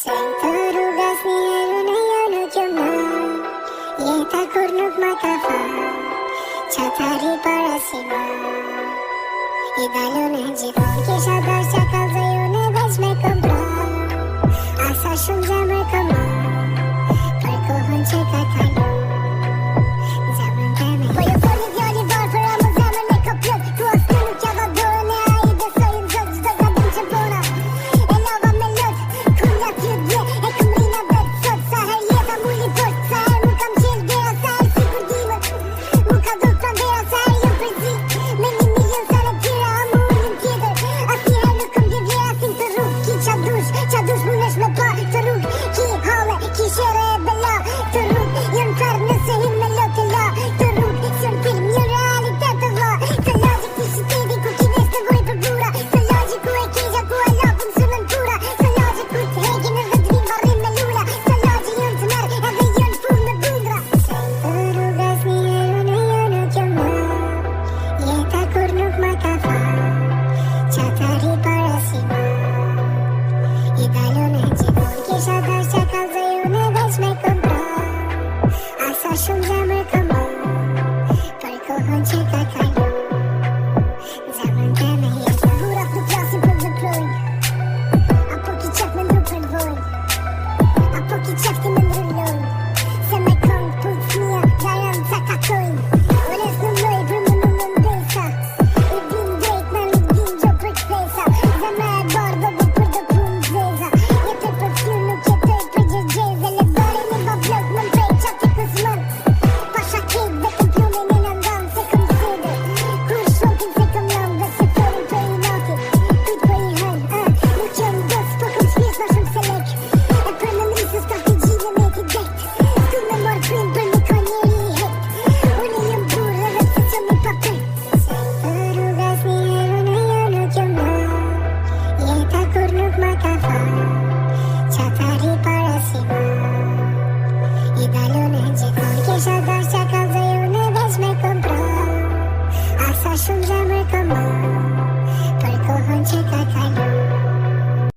Të rrugas një herë në jo nuk jo më Jeta kur nuk ma ka fa Qatari para si më I dalon e gjithon Kisha dash qa kalzë ju në veç me këmbra Asa shumë zemër këmë Për kohën që ka kalu Zemën të me Po ju foli djali varë për amë zemër me këpjot Tu as të nuk java dorën e a I besojnë zot Gjdo gadim që bona E lava me lot Kur nga t'ju dje E këm rina vetë sot Sa her jeta mu li post Sa her mu kam qelë vera Sa her si kur dimët Mu ka do t'pran vera Sa her jo përzi Me 1 milion sa në tjera A mu ullin tjetër As një her nuk këm dje vjera Si të rrug Ki qa dush mu nesh me pa Të rrug Ki hale Ki shere e bela Të rrug Jën kërë nëse hin me lot e la Të rrug S'jon film Jën realitet të vla Të lagji këti qyteti Ku ki vesh të voj për bura Të lagji ku e keja Ku e lapën së në tura Të lagji ku të hegi në vëdrim Varrim me lula Të lagji jën të merë Edhe jën full me bundra Të rrugas një herë në jo nuk jo më Jeta kur nuk ma ka fa Qatari para si më I dalon e gjithon Kisha dash qa